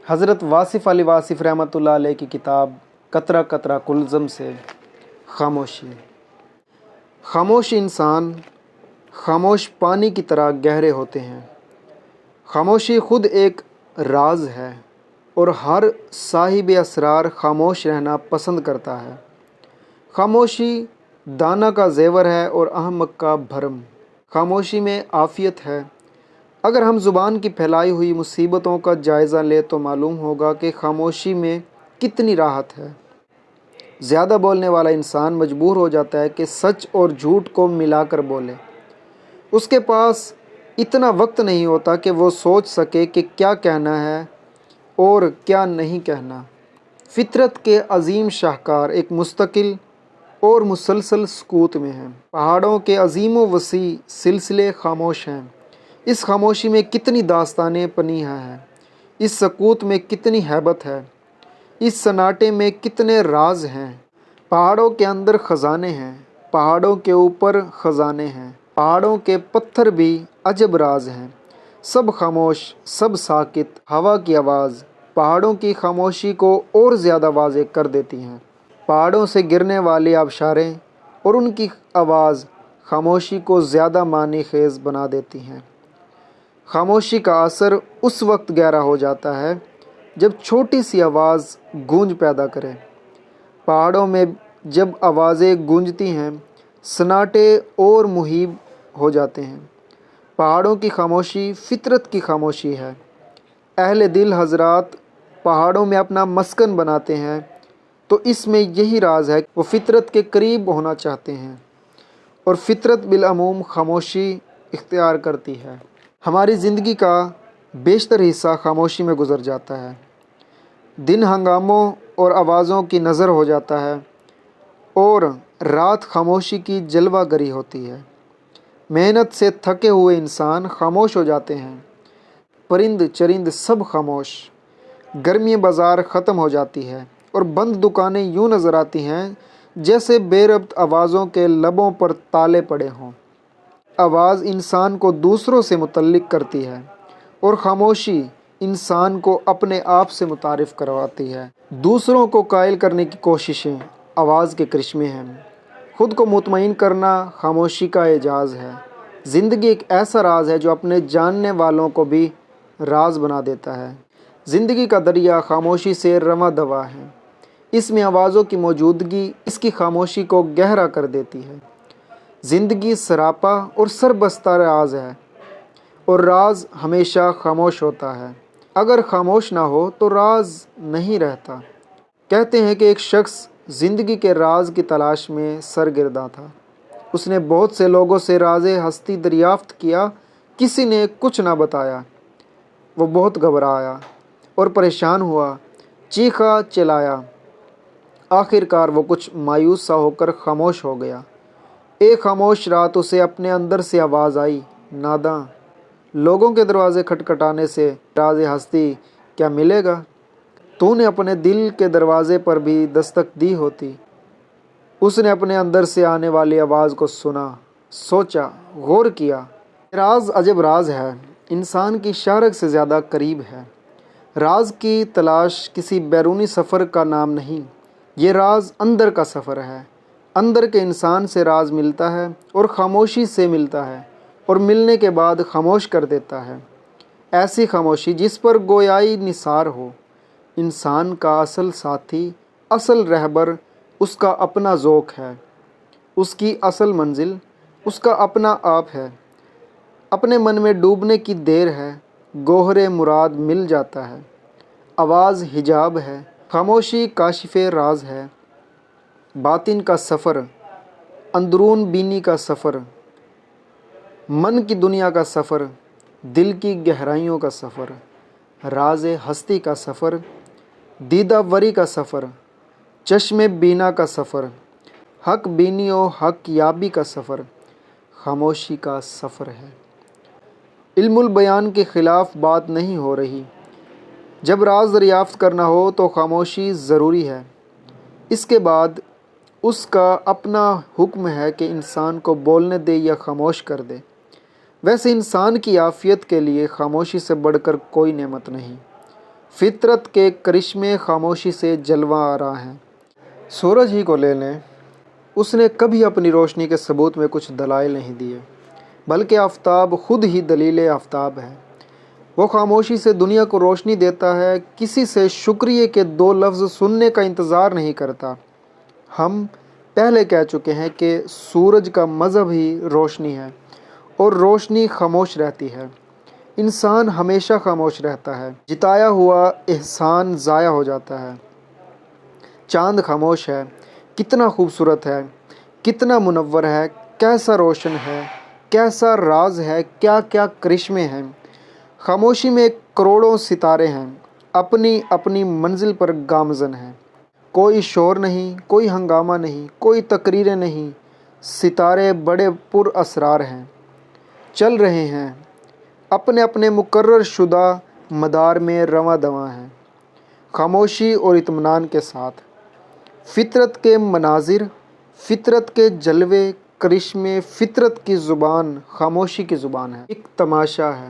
حضرت واصف علی واصف رحمۃ اللہ علیہ کی کتاب قطرہ قطرہ کلزم سے خاموشی۔ خاموش انسان خاموش پانی کی طرح گہرے ہوتے ہیں۔ خاموشی خود ایک راز ہے اور ہر صاحب اسرار خاموش رہنا پسند کرتا ہے۔ خاموشی دانا کا زیور ہے اور احمق کا بھرم۔ خاموشی میں عافیت ہے۔ اگر ہم زبان کی پھیلائی ہوئی مصیبتوں کا جائزہ لیں تو معلوم ہوگا کہ خاموشی میں کتنی راحت ہے۔ زیادہ بولنے والا انسان مجبور ہو جاتا ہے کہ سچ اور جھوٹ کو ملا کر بولے۔ اس کے پاس اتنا وقت نہیں ہوتا کہ وہ سوچ سکے کہ کیا کہنا ہے اور کیا نہیں کہنا۔ فطرت کے عظیم شاہکار ایک مستقل اور مسلسل سکوت میں ہیں۔ پہاڑوں کے عظیم و وسیع سلسلے خاموش ہیں۔ اس خاموشی میں کتنی داستانیں پنہاں ہیں۔ اس سکوت میں کتنی ہیبت ہے۔ اس سناٹے میں کتنے راز ہیں۔ پہاڑوں کے اندر خزانے ہیں، پہاڑوں کے اوپر خزانے ہیں، پہاڑوں کے پتھر بھی عجب راز ہیں۔ سب خاموش، سب ساکت۔ ہوا کی آواز پہاڑوں کی خاموشی کو اور زیادہ واضح کر دیتی ہیں۔ پہاڑوں سے گرنے والی آبشاریں اور ان کی آواز خاموشی کو زیادہ معنی خیز بنا دیتی ہیں۔ خاموشی کا اثر اس وقت گہرا ہو جاتا ہے جب چھوٹی سی آواز گونج پیدا کرے۔ پہاڑوں میں جب آوازیں گونجتی ہیں، سناٹے اور مہیب ہو جاتے ہیں۔ پہاڑوں کی خاموشی فطرت کی خاموشی ہے۔ اہل دل حضرات پہاڑوں میں اپنا مسکن بناتے ہیں تو اس میں یہی راز ہے کہ وہ فطرت کے قریب ہونا چاہتے ہیں، اور فطرت بالعموم خاموشی اختیار کرتی ہے۔ ہماری زندگی کا بیشتر حصہ خاموشی میں گزر جاتا ہے۔ دن ہنگاموں اور آوازوں کی نظر ہو جاتا ہے اور رات خاموشی کی جلوہ گری ہوتی ہے۔ محنت سے تھکے ہوئے انسان خاموش ہو جاتے ہیں۔ پرند چرند سب خاموش۔ گرمی بازار ختم ہو جاتی ہے اور بند دکانیں یوں نظر آتی ہیں جیسے بے ربط آوازوں کے لبوں پر تالے پڑے ہوں۔ آواز انسان کو دوسروں سے متعلق کرتی ہے اور خاموشی انسان کو اپنے آپ سے متعارف کرواتی ہے۔ دوسروں کو قائل کرنے کی کوششیں آواز کے کرشمے ہیں۔ خود کو مطمئن کرنا خاموشی کا اعجاز ہے۔ زندگی ایک ایسا راز ہے جو اپنے جاننے والوں کو بھی راز بنا دیتا ہے۔ زندگی کا دریا خاموشی سے رواں دواں ہے۔ اس میں آوازوں کی موجودگی اس کی خاموشی کو گہرا کر دیتی ہے۔ زندگی سراپا اور سربستہ راز ہے، اور راز ہمیشہ خاموش ہوتا ہے۔ اگر خاموش نہ ہو تو راز نہیں رہتا۔ کہتے ہیں کہ ایک شخص زندگی کے راز کی تلاش میں سرگرداں تھا۔ اس نے بہت سے لوگوں سے راز ہستی دریافت کیا، کسی نے کچھ نہ بتایا۔ وہ بہت گھبرایا اور پریشان ہوا، چیخا چلایا۔ آخر کار وہ کچھ مایوس سا ہو کر خاموش ہو گیا۔ ایک خاموش رات اسے اپنے اندر سے آواز آئی، ناداں، لوگوں کے دروازے کھٹکھٹانے سے راز ہستی کیا ملے گا؟ تو نے اپنے دل کے دروازے پر بھی دستک دی ہوتی۔ اس نے اپنے اندر سے آنے والی آواز کو سنا، سوچا، غور کیا۔ راز عجب راز ہے، انسان کی شہرت سے زیادہ قریب ہے۔ راز کی تلاش کسی بیرونی سفر کا نام نہیں، یہ راز اندر کا سفر ہے۔ اندر کے انسان سے راز ملتا ہے اور خاموشی سے ملتا ہے، اور ملنے کے بعد خاموش کر دیتا ہے۔ ایسی خاموشی جس پر گویائی نثار ہو۔ انسان کا اصل ساتھی، اصل رہبر اس کا اپنا ذوق ہے۔ اس کی اصل منزل اس کا اپنا آپ ہے۔ اپنے من میں ڈوبنے کی دیر ہے، گوہر مراد مل جاتا ہے۔ آواز حجاب ہے، خاموشی کاشف راز ہے۔ باطن کا سفر، اندرون بینی کا سفر، من کی دنیا کا سفر، دل کی گہرائیوں کا سفر، راز ہستی کا سفر، دیدہ وری کا سفر، چشم بینا کا سفر، حق بینی و حق یابی کا سفر، خاموشی کا سفر ہے۔ علم البیان کے خلاف بات نہیں ہو رہی۔ جب راز دریافت کرنا ہو تو خاموشی ضروری ہے۔ اس کے بعد اس کا اپنا حکم ہے کہ انسان کو بولنے دے یا خاموش کر دے۔ ویسے انسان کی عافیت کے لیے خاموشی سے بڑھ کر کوئی نعمت نہیں۔ فطرت کے کرشمے خاموشی سے جلوہ آرا ہیں۔ سورج ہی کو لے لیں، اس نے کبھی اپنی روشنی کے ثبوت میں کچھ دلائل نہیں دیے، بلکہ آفتاب خود ہی دلیل آفتاب ہے۔ وہ خاموشی سے دنیا کو روشنی دیتا ہے، کسی سے شکریہ کے 2 لفظ سننے کا انتظار نہیں کرتا۔ ہم پہلے کہہ چکے ہیں کہ سورج کا مظہر ہی روشنی ہے، اور روشنی خاموش رہتی ہے۔ انسان ہمیشہ خاموش رہتا ہے، جتایا ہوا احسان ضائع ہو جاتا ہے۔ چاند خاموش ہے، کتنا خوبصورت ہے، کتنا منور ہے، کیسا روشن ہے، کیسا راز ہے، کیا کیا کرشمے ہیں۔ خاموشی میں کروڑوں ستارے ہیں، اپنی اپنی منزل پر گامزن ہیں۔ کوئی شور نہیں، کوئی ہنگامہ نہیں، کوئی تقریریں نہیں۔ ستارے بڑے پر اسرار ہیں، چل رہے ہیں، اپنے اپنے مقرر شدہ مدار میں رواں دواں ہیں، خاموشی اور اطمینان کے ساتھ۔ فطرت کے مناظر، فطرت کے جلوے، کرشمے، فطرت کی زبان خاموشی کی زبان ہے۔ ایک تماشا ہے،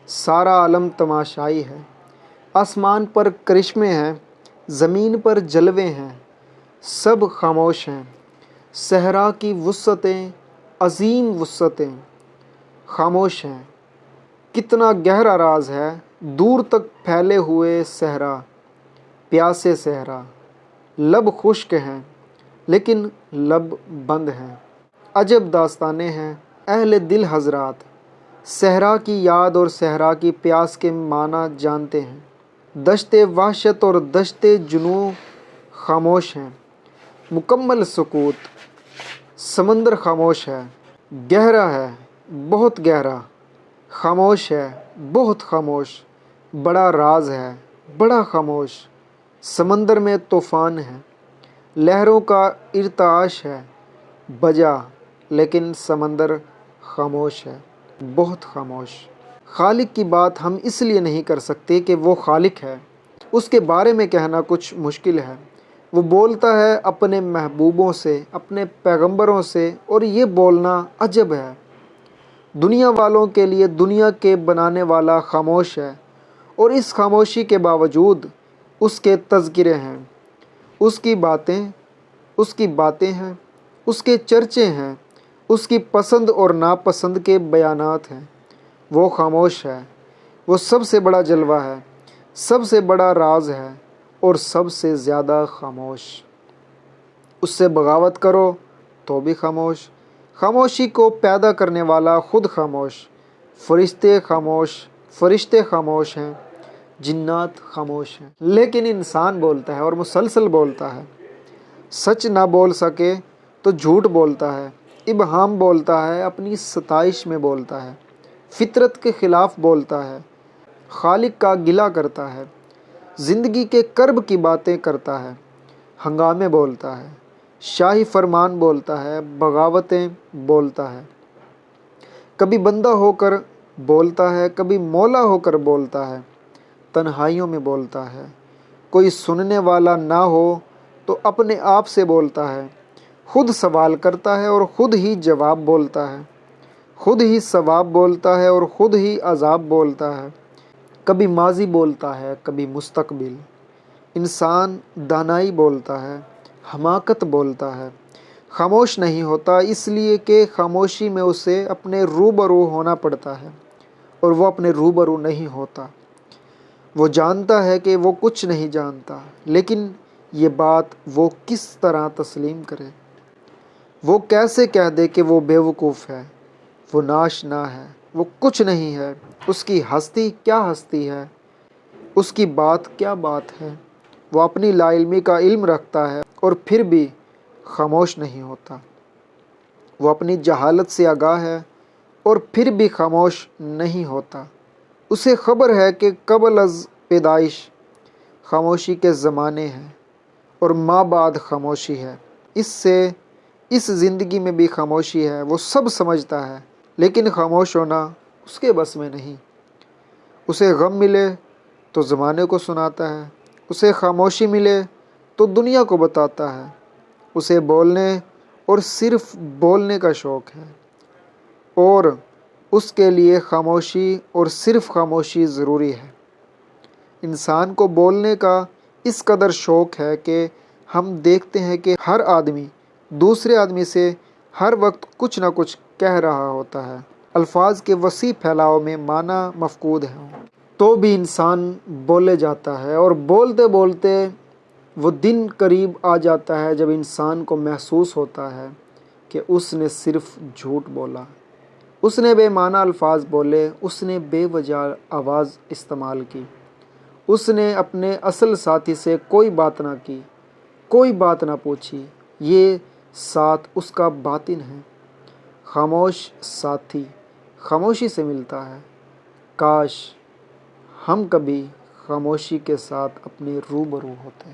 سارا عالم تماشائی ہے۔ آسمان پر کرشمے ہیں، زمین پر جلوے ہیں، سب خاموش ہیں۔ صحرا کی وسعتیں، عظیم وسعتیں، خاموش ہیں۔ کتنا گہرا راز ہے، دور تک پھیلے ہوئے صحرا، پیاسے صحرا۔ لب خشک ہیں، لیکن لب بند ہیں۔ عجب داستانیں ہیں اہل دل حضرات، صحرا کی یاد اور صحرا کی پیاس کے معنی جانتے ہیں۔ دشت وحشت اور دشت جنوں خاموش ہیں، مکمل سکوت۔ سمندر خاموش ہے، گہرا ہے، بہت گہرا، خاموش ہے، بہت خاموش، بڑا راز ہے، بڑا خاموش۔ سمندر میں طوفان ہے، لہروں کا ارتعاش ہے، بجا، لیکن سمندر خاموش ہے، بہت خاموش۔ خالق کی بات ہم اس لیے نہیں کر سکتے کہ وہ خالق ہے، اس کے بارے میں کہنا کچھ مشکل ہے۔ وہ بولتا ہے اپنے محبوبوں سے، اپنے پیغمبروں سے، اور یہ بولنا عجب ہے۔ دنیا والوں کے لیے دنیا کے بنانے والا خاموش ہے، اور اس خاموشی کے باوجود اس کے تذکرے ہیں، اس کی باتیں ہیں، اس کے چرچے ہیں، اس کی پسند اور ناپسند کے بیانات ہیں۔ وہ خاموش ہے، وہ سب سے بڑا جلوہ ہے، سب سے بڑا راز ہے، اور سب سے زیادہ خاموش۔ اس سے بغاوت کرو تو بھی خاموش۔ خاموشی کو پیدا کرنے والا خود خاموش۔ فرشتے خاموش ہیں، جنات خاموش ہیں، لیکن انسان بولتا ہے اور مسلسل بولتا ہے۔ سچ نہ بول سکے تو جھوٹ بولتا ہے، ابہام بولتا ہے، اپنی ستائش میں بولتا ہے، فطرت کے خلاف بولتا ہے، خالق کا گلہ کرتا ہے، زندگی کے کرب کی باتیں کرتا ہے، ہنگامے بولتا ہے، شاہی فرمان بولتا ہے، بغاوتیں بولتا ہے۔ کبھی بندہ ہو کر بولتا ہے، کبھی مولا ہو کر بولتا ہے، تنہائیوں میں بولتا ہے۔ کوئی سننے والا نہ ہو تو اپنے آپ سے بولتا ہے، خود سوال کرتا ہے اور خود ہی جواب بولتا ہے، خود ہی ثواب بولتا ہے اور خود ہی عذاب بولتا ہے۔ کبھی ماضی بولتا ہے، کبھی مستقبل۔ انسان دانائی بولتا ہے، حماقت بولتا ہے، خاموش نہیں ہوتا، اس لیے کہ خاموشی میں اسے اپنے روبرو ہونا پڑتا ہے، اور وہ اپنے روبرو نہیں ہوتا۔ وہ جانتا ہے کہ وہ کچھ نہیں جانتا، لیکن یہ بات وہ کس طرح تسلیم کرے؟ وہ کیسے کہہ دے کہ وہ بیوقوف ہے، وہ ناشنا ہے، وہ کچھ نہیں ہے؟ اس کی ہستی کیا ہستی ہے، اس کی بات کیا بات ہے؟ وہ اپنی لا علمی کا علم رکھتا ہے اور پھر بھی خاموش نہیں ہوتا۔ وہ اپنی جہالت سے آگاہ ہے اور پھر بھی خاموش نہیں ہوتا۔ اسے خبر ہے کہ قبل از پیدائش خاموشی کے زمانے ہیں، اور ماں بعد خاموشی ہے۔ اس زندگی میں بھی خاموشی ہے۔ وہ سب سمجھتا ہے، لیکن خاموش ہونا اس کے بس میں نہیں۔ اسے غم ملے تو زمانے کو سناتا ہے، اسے خاموشی ملے تو دنیا کو بتاتا ہے۔ اسے بولنے اور صرف بولنے کا شوق ہے، اور اس کے لیے خاموشی اور صرف خاموشی ضروری ہے۔ انسان کو بولنے کا اس قدر شوق ہے کہ ہم دیکھتے ہیں کہ ہر آدمی دوسرے آدمی سے ہر وقت کچھ نہ کچھ کہہ رہا ہوتا ہے۔ الفاظ کے وسیع پھیلاؤ میں معنی مفقود ہیں تو بھی انسان بولے جاتا ہے، اور بولتے بولتے وہ دن قریب آ جاتا ہے جب انسان کو محسوس ہوتا ہے کہ اس نے صرف جھوٹ بولا، اس نے بے معنی الفاظ بولے، اس نے بے وجہ آواز استعمال کی، اس نے اپنے اصل ساتھی سے کوئی بات نہ کی، کوئی بات نہ پوچھی۔ یہ ساتھ اس کا باطن ہے۔ خاموش ساتھی خاموشی سے ملتا ہے۔ کاش ہم کبھی خاموشی کے ساتھ اپنے روبرو ہوتے۔